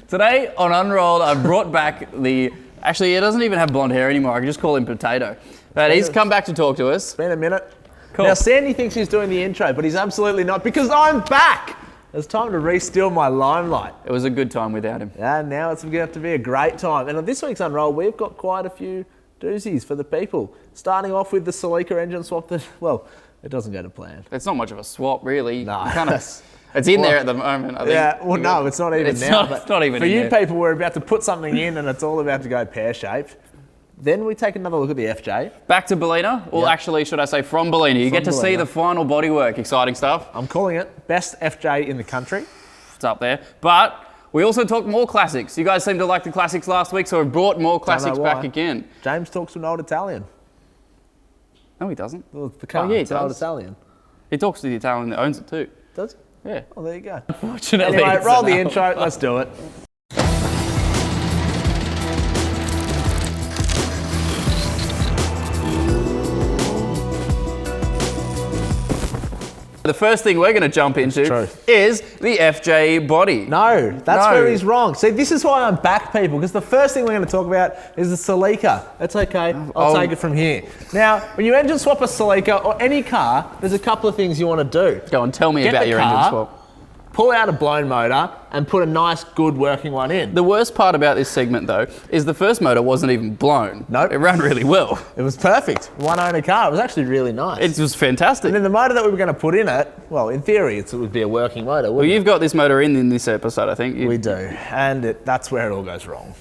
Today on UnRolled, I brought back the... Actually, he doesn't even have blonde hair anymore. I can just call him Potato. But he's come back to talk to us. It's been a minute. Cool. Now, Sandy thinks he's doing the intro, but he's absolutely not, because I'm back. It's time to re-steal my limelight. It was a good time without him. And now it's going to have to be a great time. And on this week's UnRolled, we've got quite a few doozies for the people. Starting off with the Celica engine swap that, well, it doesn't go to plan. It's not much of a swap, really. No. It's in there at the moment, I think. Yeah, well, no, it's not even now. It's not even for in you there. people, we're about to put something in and it's all about to go pear-shaped. Then we take another look at the FJ. Back to Bellina, or actually, should I say from Bellina. You get to see the final bodywork, exciting stuff. I'm calling it best FJ in the country. It's up there. But we also talk more classics. You guys seem to like the classics last week, so we've brought more classics back again. James talks to an old Italian. No, he doesn't. Well, the car, yeah, it's an old Italian. He talks to the Italian that owns it too. Does he? Yeah. Oh, there you go. Unfortunately. Anyway, roll the intro. Let's do it. The first thing we're going to jump into is the FJ body. No, that's where he's wrong. See, this is why I'm back, people, because the first thing we're going to talk about is the Celica. That's okay. I'll take it from here. Now, when you engine swap a Celica or any car, there's a couple of things you want to do. Go on, tell me about your engine swap. Pull out a blown motor and put a nice, good working one in. The worst part about this segment, though, is the first motor wasn't even blown. Nope. It ran really well. It was perfect. One owner car. It was actually really nice. It was fantastic. And then the motor that we were going to put in it, well, in theory, it would be a working motor, Well, you've got this motor in this episode, I think. We do. And that's where it all goes wrong.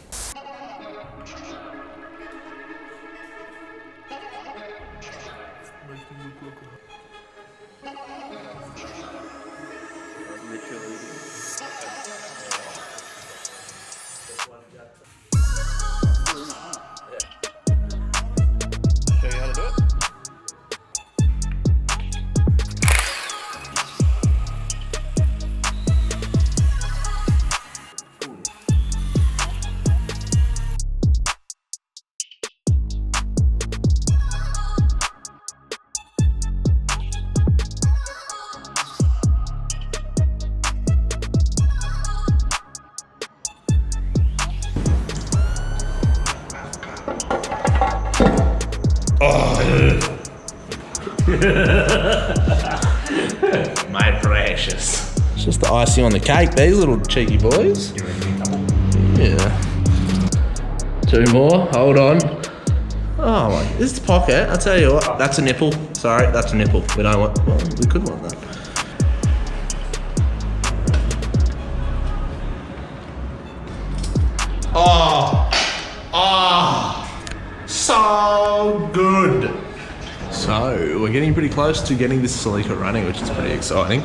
My precious. It's just the icing on the cake, these little cheeky boys. Yeah. Two more, hold on. Oh my, this is the pocket. I'll tell you what, that's a nipple. Sorry, that's a nipple. We don't want, well, we could want that. So good. So, we're getting pretty close to getting this Celica running, which is pretty exciting.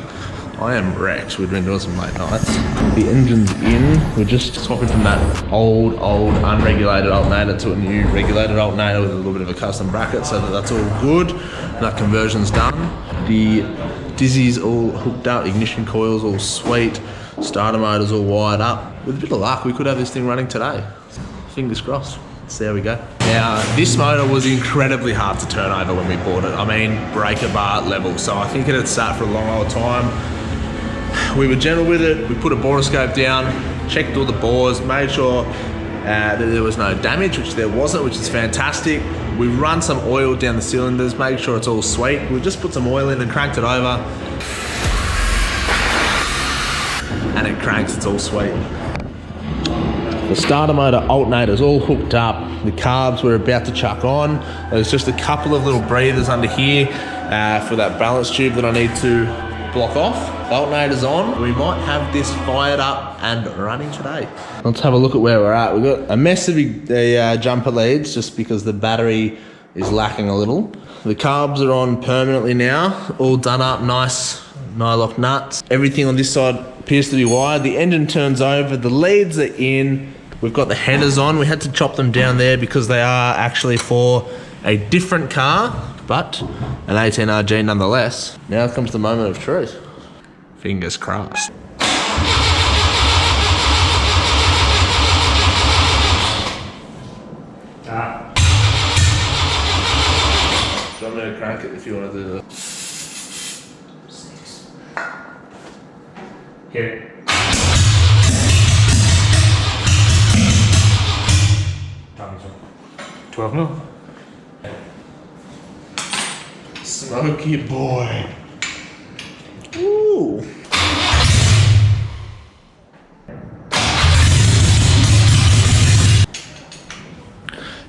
I am wrecked. We've been doing some late nights. The engine's in. We're just swapping from that old unregulated alternator to a new regulated alternator with a little bit of a custom bracket, so that's all good. That conversion's done. The dizzy's all hooked up, ignition coil's all sweet, starter motor's all wired up. With a bit of luck, we could have this thing running today. Fingers crossed. So there we go. Now, this motor was incredibly hard to turn over when we bought it. I mean, breaker bar level. So I think it had sat for a long old time. We were gentle with it. We put a borescope down, checked all the bores, made sure that there was no damage, which there wasn't, which is fantastic. We run some oil down the cylinders, make sure it's all sweet. We just put some oil in and cranked it over. And it cranks, it's all sweet. The starter motor alternator's all hooked up. The carbs we're about to chuck on. There's just a couple of little breathers under here for that balance tube that I need to block off. The alternator's on. We might have this fired up and running today. Let's have a look at where we're at. We've got a mess of the jumper leads just because the battery is lacking a little. The carbs are on permanently now, all done up, nice nylock nuts. Everything on this side appears to be wired. The engine turns over, the leads are in. We've got the headers on. We had to chop them down there because they are actually for a different car, but an 18RG nonetheless. Now comes the moment of truth. Fingers crossed. So I'm going to crank it if you want to do that. 6. Hit it. 12 mil. Smoky boy. Ooh.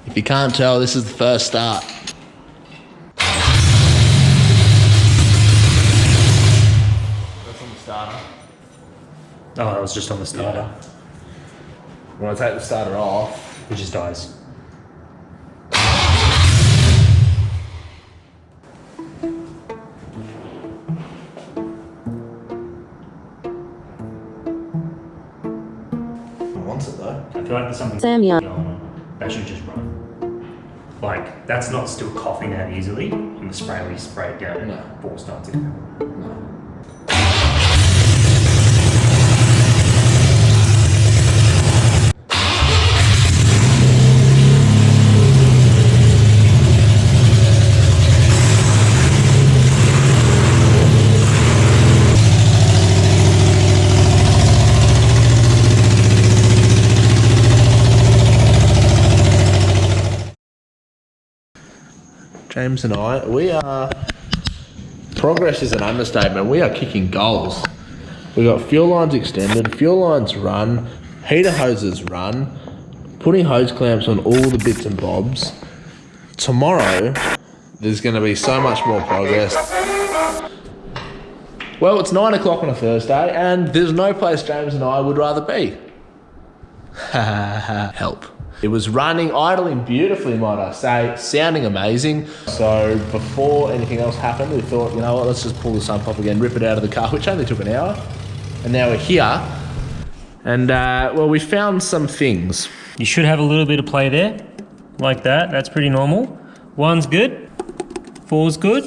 If you can't tell, this is the first start. That's on the starter. Oh, that was just on the starter. When I take the starter off, It just dies. it wants it though. I feel like there's something Sam, yeah. going on. That should just run. Like, that's not still coughing that easily. And the spray we sprayed down No. at 4 starts in. James and I, we are. Progress is an understatement. We are kicking goals. We got fuel lines extended, fuel lines run, heater hoses run, putting hose clamps on all the bits and bobs. Tomorrow, there's going to be so much more progress. Well, it's 9 o'clock on a Thursday, and there's no place James and I would rather be. Help. It was running, idling beautifully, might I say, sounding amazing. So before anything else happened, we thought, you know what, let's just pull the sump up again, rip it out of the car, which only took an hour. And now we're here. And, well, we found some things. You should have a little bit of play there. Like that. That's pretty normal. 1's good. 4's good.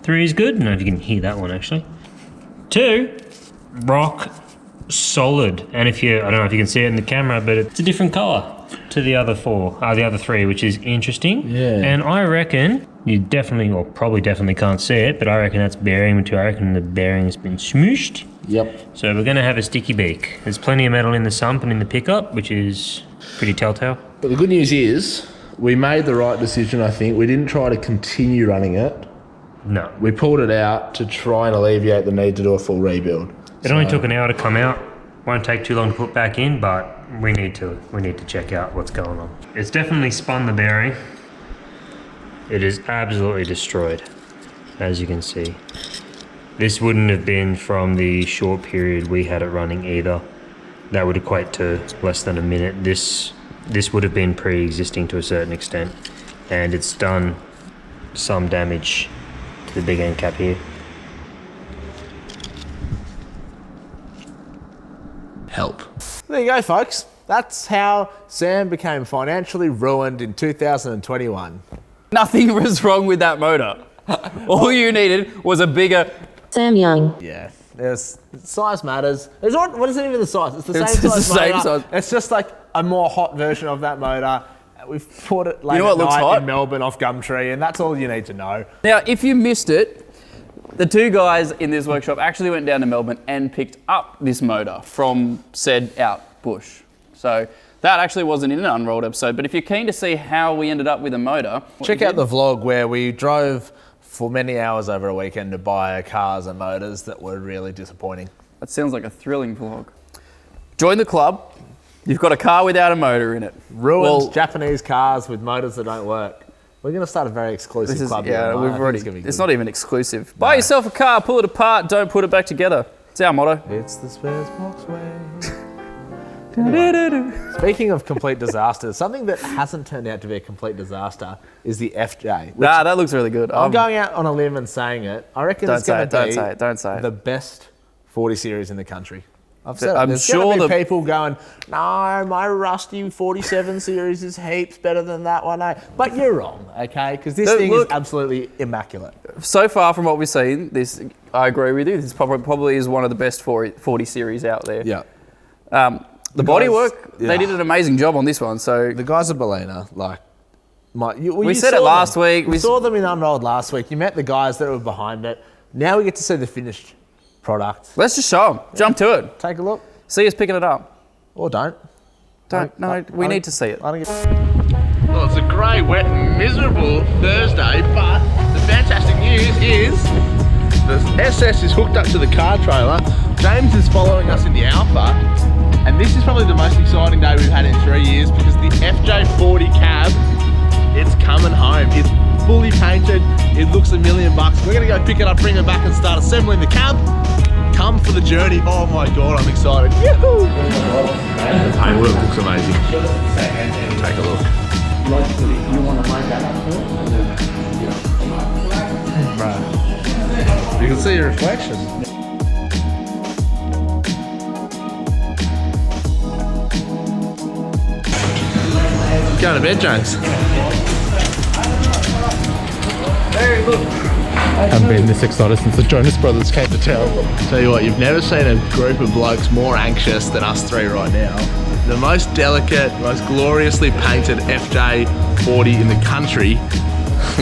3's good. I don't know if you can hear that one, actually. 2, rock solid. And I don't know if you can see it in the camera, but it's a different color to the other 3, which is interesting. Yeah. And I reckon you definitely, or probably definitely can't see it, but I reckon that's bearing material. I reckon the bearing has been smooshed. Yep. So we're going to have a sticky beak. There's plenty of metal in the sump and in the pickup, which is pretty telltale. But the good news is, we made the right decision, I think. We didn't try to continue running it. No. We pulled it out to try and alleviate the need to do a full rebuild. It only took an hour to come out. Won't take too long to put back in, but we need to check out what's going on. It's definitely spun the bearing. It is absolutely destroyed, as you can see. This wouldn't have been from the short period we had it running either. That would equate to less than a minute. This would have been pre-existing to a certain extent, and it's done some damage to the big end cap here. Help. There you go, folks. That's how Sam became financially ruined in 2021. Nothing was wrong with that motor. All you needed was a bigger... Sam Young. Yeah, size matters. What is it even the size? It's the same It's size the same motor. size. It's just like a more hot version of that motor. We've put it late You know what at looks night hot? in Melbourne off Gumtree, and that's all you need to know. Now, if you missed it, the 2 guys in this workshop actually went down to Melbourne and picked up this motor from said out bush. So that actually wasn't in an Unrolled episode, but if you're keen to see how we ended up with a motor... Check out the vlog where we drove for many hours over a weekend to buy cars and motors that were really disappointing. That sounds like a thrilling vlog. Join the club. You've got a car without a motor in it. Ruined Japanese cars with motors that don't work. We're going to start a very exclusive club. Yeah, here, we've I think already. it's gonna be It's good. not even exclusive. Buy yourself a car, pull it apart, don't put it back together. It's our motto. It's the Sparesbox way. Speaking of complete disasters, something that hasn't turned out to be a complete disaster is the FJ. Which Nah, that looks really good. I'm going out on a limb and saying it. I reckon Don't it's going say to it, be don't say it. the best 40 series in the country. I've said I'm There's sure going to be the- people going, no, my rusty 47 series is heaps better than that one. But you're wrong, okay? Because this thing is absolutely immaculate. So far from what we've seen, this I agree with you. This probably is one of the best 40 series out there. Yeah. The bodywork, they did an amazing job on this one. So The guys at Bellina, like, we said it last week. We saw them in Unrolled last week. You met the guys that were behind it. Now we get to see the finished product. let's just show them. Jump to it. Take a look. See us picking it up. Or don't. We need to see it. I don't get... Well, it's a grey, wet, miserable Thursday, but the fantastic news is the SS is hooked up to the car trailer. James is following us in the Alfa, and this is probably the most exciting day we've had in 3 years because the Fj40 cab, it's coming home. It's fully painted. It looks $1 million. We're gonna go pick it up, bring it back, and start assembling the cab. Come for the journey. Oh my God, I'm excited. Yahoo! The paintwork looks amazing. Take a look. You want to line that up to it? Right. You can see your reflection. Going to bed, James. Hey, look. I haven't been this excited since the Jonas Brothers came to town. Tell you what, you've never seen a group of blokes more anxious than us three right now. The most delicate, most gloriously painted Fj40 in the country,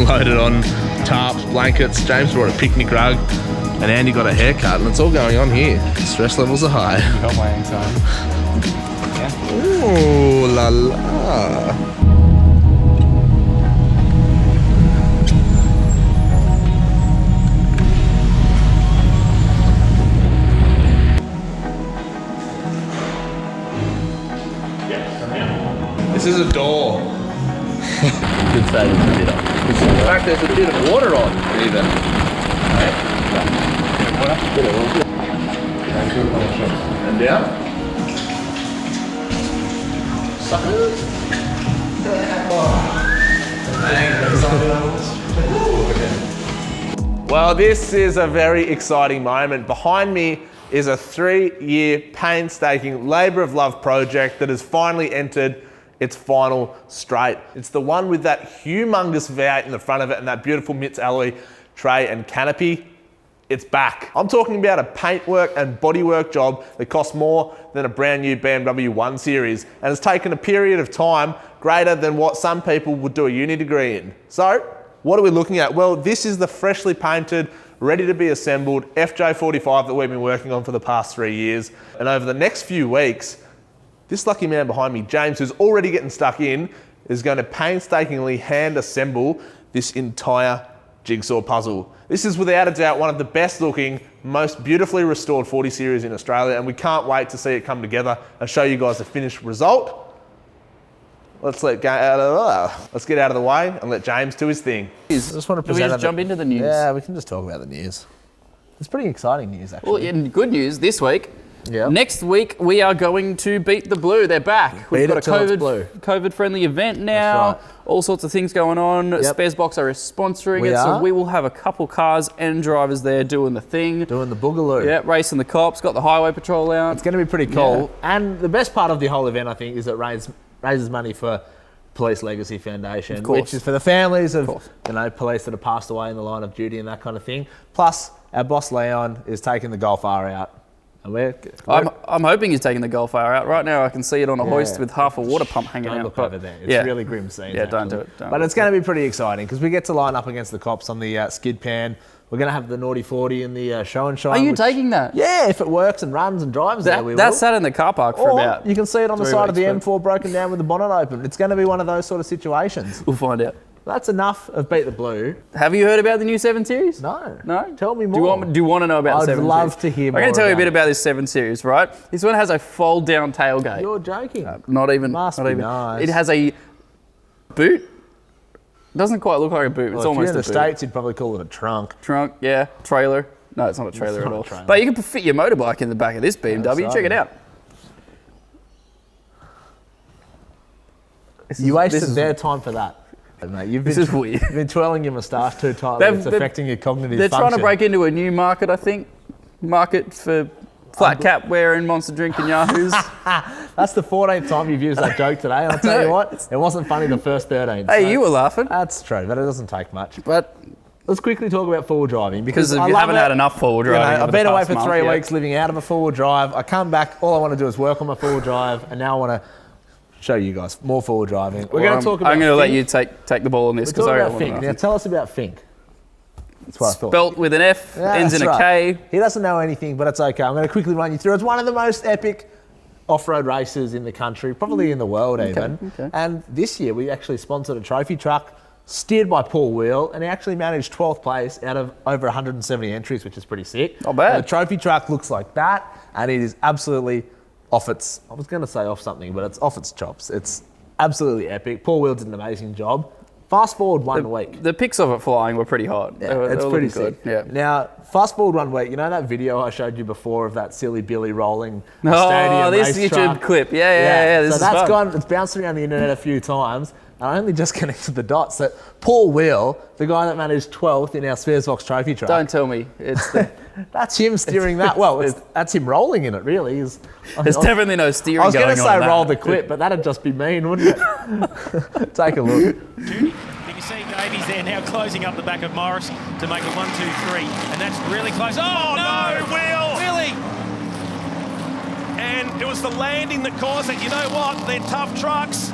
loaded on tarps, blankets. James brought a picnic rug, and Andy got a haircut, and it's all going on here. Stress levels are high. You got my anxiety. Yeah. Ooh la la. This is a door. Good say there's a bit of. In fact, there's a bit of water on, even. And down. Suckers. Well, this is a very exciting moment. Behind me is a 3-year painstaking labour of love project that has finally entered its final straight. It's the one with that humongous V8 in the front of it and that beautiful MITS alloy tray and canopy. It's back. I'm talking about a paintwork and bodywork job that costs more than a brand new BMW 1 Series and has taken a period of time greater than what some people would do a uni degree in. So, what are we looking at? Well, this is the freshly painted, ready to be assembled Fj45 that we've been working on for the past 3 years. And over the next few weeks, this lucky man behind me, James, who's already getting stuck in, is going to painstakingly hand assemble this entire jigsaw puzzle. This is without a doubt one of the best looking, most beautifully restored 40 series in Australia, and we can't wait to see it come together and show you guys the finished result. Let's get out of the way and let James do his thing. I just want to Do we just jump into the news? Yeah, we can just talk about the news. It's pretty exciting news, actually. Well, in good news, this week, Yep. next week we are going to beat the blue. They're back. We've Beat got it a till it's blue. COVID-friendly event now. That's right. All sorts of things going on. Yep. Sparesbox are sponsoring We it, so are. we will have a couple cars and drivers there doing the thing. Doing the boogaloo. Yeah, racing the cops. Got the highway patrol out. It's going to be pretty cool. And the best part of the whole event, I think, is it raises money for Police Legacy Foundation, course. which is for the families of course. police that have passed away in the line of duty and that kind of thing. Plus, our boss Leon is taking the Golf R out. And I'm hoping he's taking the Golf R out. Right now I can see it on a hoist Yeah. with half a water pump hanging Don't out. look but- over there. It's really grim scene. Yeah, don't do it. But it's going to be pretty exciting because we get to line up against the cops on the skid pan. We're going to have the naughty 40 in the show and shine. Are you which- taking that? Yeah, if it works and runs and drives there, we That will. sat in the car park for Or about. you can see it on the 3 side of the weeks, M4 broken down with the bonnet open. It's going to be one of those sort of situations. We'll find out. That's enough of Beat the Blue. Have you heard about the new 7 Series? No. No? Tell me Do more. you want to know about the I'd 7 Series? love to hear more I'm going to tell you a about bit it. about this 7 Series, right? This one has a fold-down tailgate. You're joking. Not even. Must not be even. nice. It has a boot. Doesn't quite look like a boot. Well, It's if almost you're in a the boot. States, you'd probably call it a trunk. Trunk, yeah. Trailer. No, it's not a trailer It's at not a all. trailer. But you can fit your motorbike in the back of this BMW. Check it out. You wasted this is- their time for that. Mate, you've This been, is weird. You've been twirling your moustache too tightly. It's affecting your cognitive They're function. trying to break into a new market, I think. Market for flat cap wearing, monster drinking yahoos. That's the 14th time you've used that joke today. And I'll tell you No. what, it wasn't funny the first 13. Hey, so you were laughing. That's true, but it doesn't take much. But Let's quickly talk about four-wheel driving because because I you love haven't it. had enough four-wheel You know, driving. over I've the been away past for month, 3 yeah. weeks living out of a four-wheel drive. I come back, all I want to do is work on my four-wheel drive, and now I want to show you guys more four-wheel driving. We're going to talk about I'm going to let Fink. you take the ball on this We're because talking I about want to Fink. know. Now tell us about Fink. That's what I thought. Spelt with an F, Yeah, ends in that's a right. K. He doesn't know anything, but it's okay. I'm going to quickly run you through. It's one of the most epic off-road races in the country, probably in the world even. Okay. And this year we actually sponsored a trophy truck steered by Paul Wheel, and he actually managed 12th place out of over 170 entries, which is pretty sick. Not bad. And the trophy truck looks like that, and it is absolutely off its, I was going to say off something, but it's off its chops. It's absolutely epic. Paul Wheel did an amazing job. Fast forward 1 week. The pics of it flying were pretty hot. Yeah, it's pretty good. sick. Yeah. Now, fast forward 1 week. You know that video I showed you before of that silly Billy rolling the stadium Oh, this race YouTube truck? clip. Yeah. This So is that's fun. gone. It's bounced around the internet a few times. And I only just connected the dots that Paul Wheel, the guy that managed 12th in our Sparesbox trophy truck, Don't tell me. It's that's him steering that. Well, that's him rolling in it, really. there's definitely no steering I was going going to on. say in roll that. the clip, but that'd just be mean, wouldn't it? Take a look. You can see Davies there now closing up the back of Morris to make it 1, 2, 3, and that's really close. Oh no, Will! Really? And it was the landing that caused it. You know what? They're tough trucks.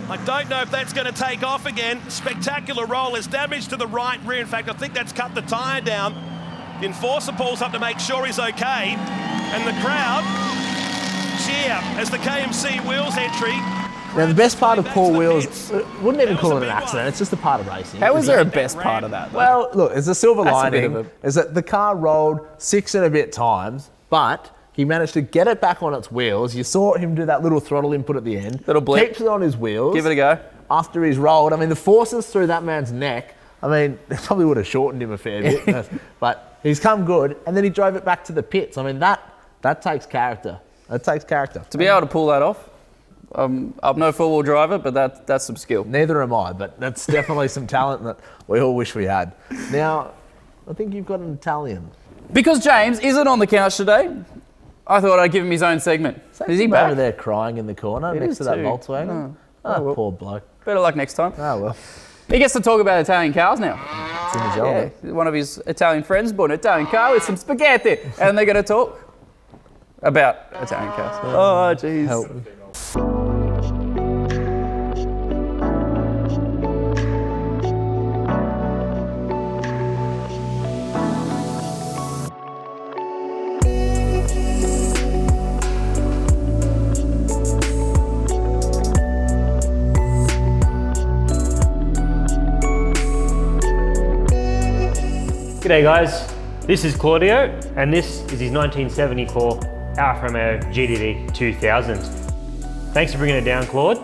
I don't know if that's going to take off again. Spectacular roll. There's damage to the right rear. In fact, I think that's cut the tyre down. The enforcer pulls up to make sure he's okay. And the crowd cheer as the KMC Wheels entry. Now, the best part of Paul Wheel is, wouldn't even call it an accident, it's just a part of racing. How is there a best part of that? Though? Well, look, there's a silver That's a bit lining, of is that the car rolled 6 and a bit times, but he managed to get it back on its wheels. You saw him do that little throttle input at the end. Little blip. Keeps it on his wheels. Give it a go. After he's rolled. I mean, the forces through that man's neck, I mean, it probably would have shortened him a fair bit, but he's come good, and then he drove it back to the pits. I mean, that takes character. That takes character. To be able to pull that off, I'm no four-wheel driver, but that's some skill. Neither am I, but that's definitely some talent that we all wish we had. Now, I think you've got an Italian. Because James isn't on the couch today, I thought I'd give him his own segment. Is he back? over there crying in the corner It next is to that too. Volkswagen? Oh, well. Poor bloke. Better luck next time. Oh, well. He gets to talk about Italian cars now. It's in his Yeah, element. one of his Italian friends bought an Italian car with some spaghetti, and they're going to talk about Italian cars. Oh, jeez. Help. G'day guys, this is Claudio and this is his 1974 Alfa Romeo GTD 2000. Thanks for bringing it down, Claude.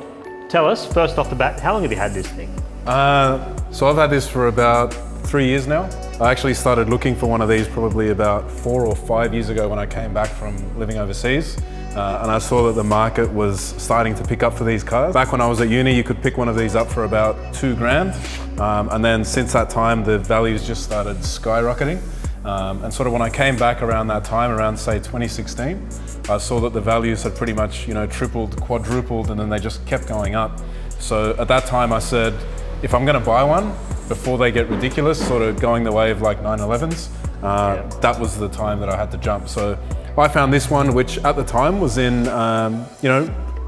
Tell us, first off the bat, how long have you had this thing? So I've had this for about 3 years now. I actually started looking for one of these probably about 4 or 5 years ago when I came back from living overseas. And I saw that the market was starting to pick up for these cars. Back when I was at uni, you could pick one of these up for about $2,000. And then since that time, the values just started skyrocketing. And sort of when I came back around that time, around say 2016, I saw that the values had pretty much, tripled, quadrupled, and then they just kept going up. So at that time I said, if I'm gonna buy one, before they get ridiculous, sort of going the way of like 911s, that was the time that I had to jump. So I found this one, which at the time was in,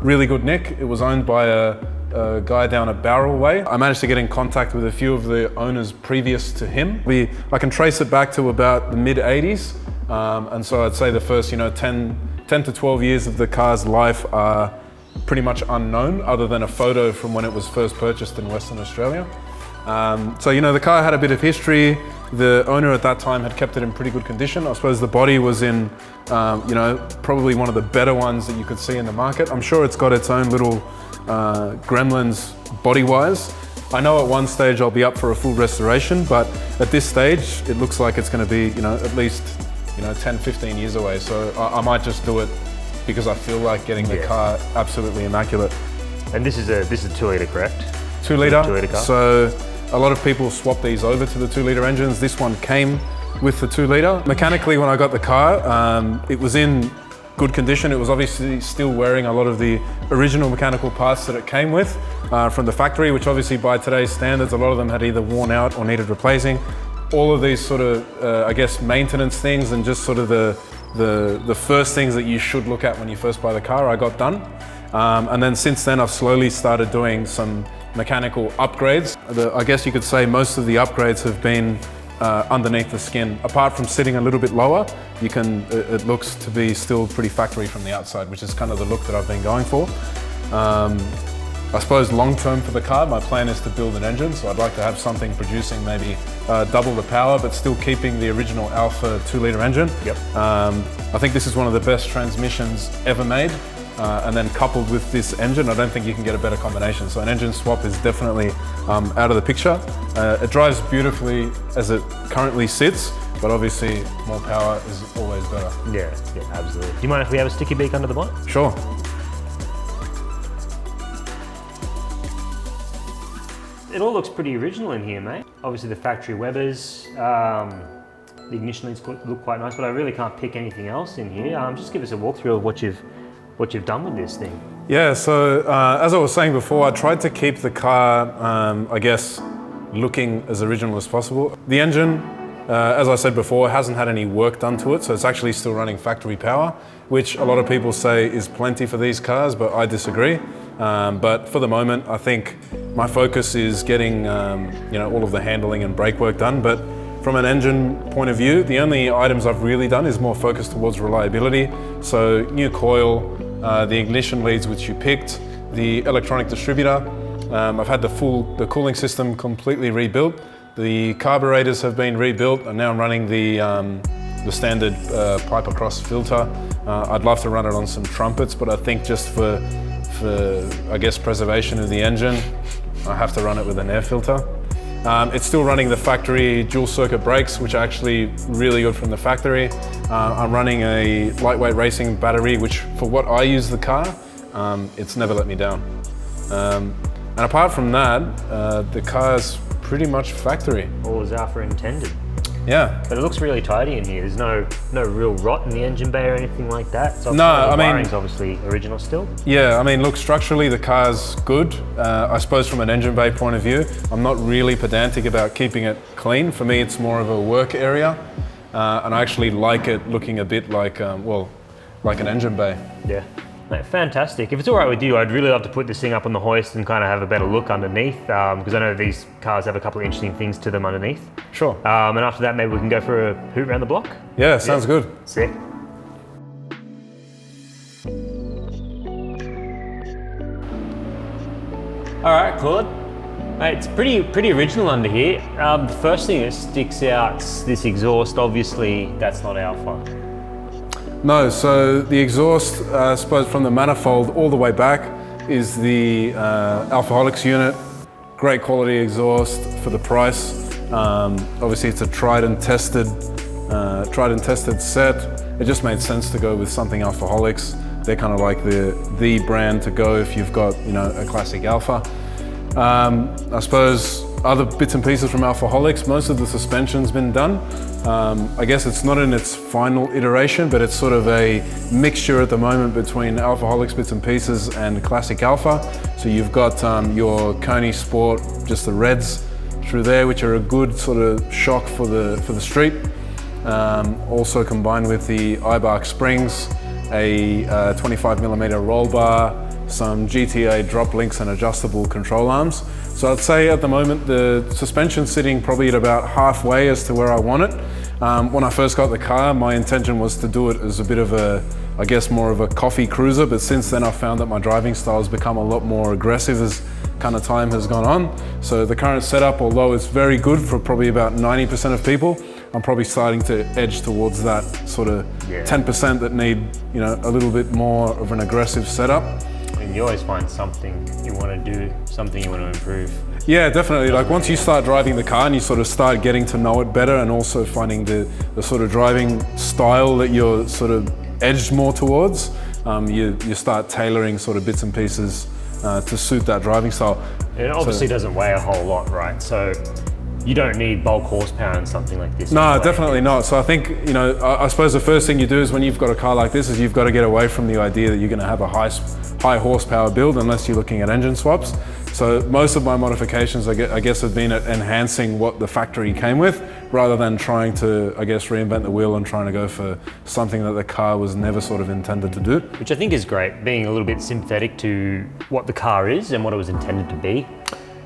really good nick. It was owned by a guy down at Barrel Way. I managed to get in contact with a few of the owners previous to him. I can trace it back to about the mid 80s. And so I'd say the first, 10 to 12 years of the car's life are pretty much unknown, other than a photo from when it was first purchased in Western Australia. So the car had a bit of history. The owner at that time had kept it in pretty good condition. I suppose the body was in, probably one of the better ones that you could see in the market. I'm sure it's got its own little gremlins body-wise. I know at one stage I'll be up for a full restoration, but at this stage it looks like it's going to be, at least 10, 15 years away. So I might just do it because I feel like getting the car absolutely immaculate. And this is a 2 litre, correct? 2 litre. 2 litre car. So a lot of people swap these over to the 2 litre engines. This one came with the 2 litre. Mechanically, when I got the car, it was in good condition. It was obviously still wearing a lot of the original mechanical parts that it came with from the factory, which obviously by today's standards, a lot of them had either worn out or needed replacing. All of these sort of, maintenance things and just sort of the first things that you should look at when you first buy the car, I got done. And then since then, I've slowly started doing some mechanical upgrades. I guess you could say most of the upgrades have been underneath the skin. Apart from sitting a little bit lower, it looks to be still pretty factory from the outside, which is kind of the look that I've been going for. I suppose long term for the car, my plan is to build an engine, so I'd like to have something producing maybe double the power, but still keeping the original Alfa 2-litre engine. Yep. I think this is one of the best transmissions ever made, and then coupled with this engine, I don't think you can get a better combination. So an engine swap is definitely out of the picture. It drives beautifully as it currently sits, but obviously more power is always better. Yeah, absolutely. Do you mind if we have a sticky beak under the bonnet? Sure. It all looks pretty original in here, mate. Obviously the factory Webers, the ignition leads look quite nice, but I really can't pick anything else in here. Just give us a walkthrough of what you've done with this thing. Yeah, so as I was saying before, I tried to keep the car, I guess, looking as original as possible. The engine, as I said before, hasn't had any work done to it, so it's actually still running factory power, which a lot of people say is plenty for these cars, but I disagree. But for the moment, I think my focus is getting all of the handling and brake work done. But from an engine point of view, the only items I've really done is more focused towards reliability. So new coil, the ignition leads which you picked, the electronic distributor. I've had the cooling system completely rebuilt. The carburetors have been rebuilt, and now I'm running the standard pipe across filter. I'd love to run it on some trumpets, but I think just for I guess preservation of the engine, I have to run it with an air filter. It's still running the factory dual circuit brakes, which are actually really good from the factory. I'm running a lightweight racing battery, which for what I use the car, it's never let me down. And apart from that, the car's pretty much factory. All as Alfa intended. Yeah. But it looks really tidy in here. There's no real rot in the engine bay or anything like that. So no, I mean, wiring's obviously original still. Yeah, I mean, look, structurally the car's good. I suppose from an engine bay point of view, I'm not really pedantic about keeping it clean. For me, it's more of a work area, and I actually like it looking a bit like, like an engine bay. Yeah. Mate, fantastic. If it's all right with you, I'd really love to put this thing up on the hoist and kind of have a better look underneath, because I know these cars have a couple of interesting things to them underneath. Sure. And after that, maybe we can go for a hoot around the block. Yeah, sounds good. Sick. All right, Claude. Mate, it's pretty original under here. The first thing that sticks out is this exhaust. Obviously, that's not Alfa. No, so the exhaust, I suppose from the manifold all the way back is the Alfaholics unit. Great quality exhaust for the price. Obviously it's a tried and tested set. It just made sense to go with something Alfaholics. They're kind of like the brand to go if you've got, a classic Alfa. I suppose other bits and pieces from Alfaholics, most of the suspension's been done. I guess it's not in its final iteration, but it's sort of a mixture at the moment between Alfaholics bits and pieces and classic Alfa. So you've got your Coney Sport, just the reds through there, which are a good sort of shock for the street. Also combined with the iBark springs, a 25mm roll bar, some GTA drop links and adjustable control arms. So I'd say at the moment the suspension's sitting probably at about halfway as to where I want it. When I first got the car, my intention was to do it as a bit of a, I guess more of a coffee cruiser, but since then I've found that my driving style has become a lot more aggressive as kind of time has gone on. So the current setup, although it's very good for probably about 90% of people, I'm probably starting to edge towards that sort of 10% that need, a little bit more of an aggressive setup. And you always find something you want to do, something you want to improve. Yeah, definitely. Like once you start driving the car and you sort of start getting to know it better and also finding the sort of driving style that you're sort of edged more towards, you start tailoring sort of bits and pieces to suit that driving style. It obviously doesn't weigh a whole lot, right? So you don't need bulk horsepower in something like this. No, definitely not. So I think, I suppose the first thing you do is when you've got a car like this is you've got to get away from the idea that you're going to have a high horsepower build unless you're looking at engine swaps. So most of my modifications, I guess, have been at enhancing what the factory came with, rather than trying to, I guess, reinvent the wheel and trying to go for something that the car was never sort of intended to do. Which I think is great, being a little bit sympathetic to what the car is and what it was intended to be.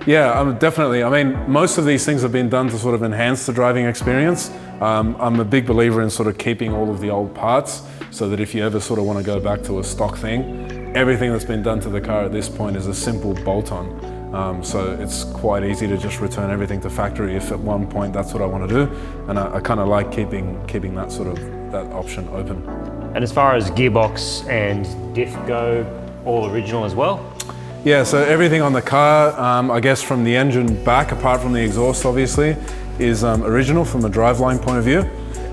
Yeah, definitely. I mean, most of these things have been done to sort of enhance the driving experience. I'm a big believer in sort of keeping all of the old parts so that if you ever sort of want to go back to a stock thing, everything that's been done to the car at this point is a simple bolt-on. So it's quite easy to just return everything to factory if at one point that's what I want to do. And I kind of like keeping that sort of, that option open. And as far as gearbox and diff go, all original as well? Yeah, so everything on the car, I guess from the engine back, apart from the exhaust obviously, is original from a driveline point of view.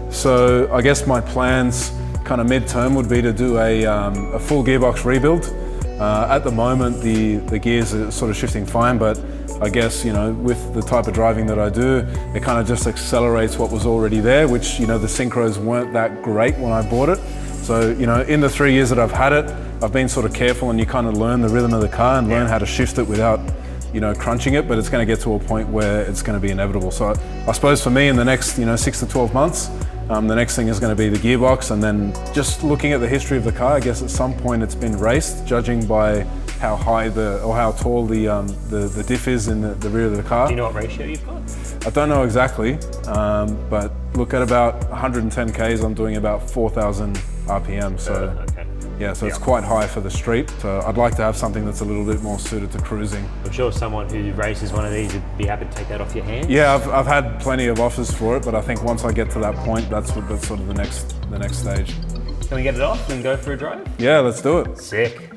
So I guess my plans kind of mid-term would be to do a full gearbox rebuild. At the moment the gears are sort of shifting fine, but I guess, you know, with the type of driving that I do, it kind of just accelerates what was already there, which, you know, the synchros weren't that great when I bought it. So, you know, in the 3 years that I've had it, I've been sort of careful, and you kind of learn the rhythm of the car and learn how to shift it without, you know, crunching it, but it's going to get to a point where it's going to be inevitable. So I suppose for me in the next, you know, 6 to 12 months, the next thing is going to be the gearbox, and then just looking at the history of the car, I guess at some point it's been raced, judging by how high or how tall the diff is in the rear of the car. Do you know what ratio you've got? I don't know exactly, but look, at about 110 Ks, I'm doing about 4,000 RPM. So okay. yeah, so it's quite high for the street. So I'd like to have something that's a little bit more suited to cruising. I'm sure someone who races one of these would be happy to take that off your hands. Yeah, I've had plenty of offers for it, but I think once I get to that point, that's sort of the next stage. Can we get it off and go for a drive? Yeah, let's do it. Sick.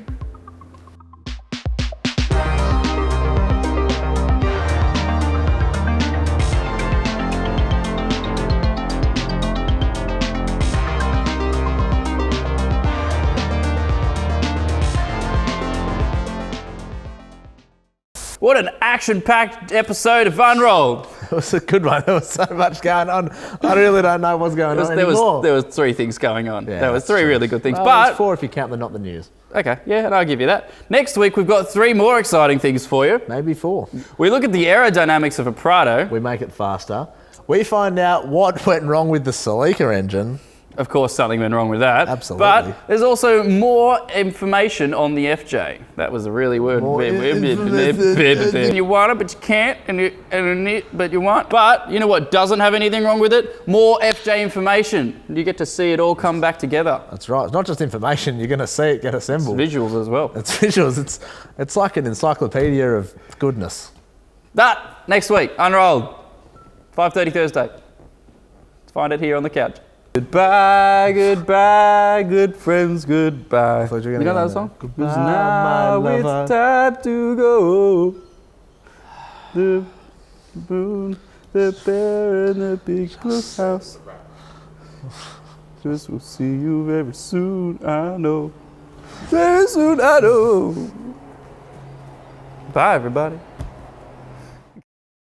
What an action-packed episode of UnRolled. It was a good one. There was so much going on. I really don't know what's going on anymore. There was 3 things going on. Yeah, there was 3 really good things. Well, but it's 4 if you count the not the news. okay, yeah, and I'll give you that. Next week we've got 3 more exciting things for you. Maybe 4. We look at the aerodynamics of a Prado. We make it faster. We find out what went wrong with the Celica engine. Of course, something went wrong with that. Absolutely. But there's also more information on the FJ. That was a really word. You want it, but you can't, but you want. But you know what doesn't have anything wrong with it? More FJ information. You get to see it all come back together. That's right. It's not just information. You're going to see it get assembled. It's visuals as well. It's visuals. It's like an encyclopedia of goodness. That next week, UnRolled, 5:30 Thursday. Let's find it here on the couch. Goodbye, goodbye, good friends, goodbye. You know that song? Goodbye, 'Cause now my lover. it's time to go. The moon, the bear, and the big blue house. Just will see you very soon, I know. Very soon, I know. Bye, everybody.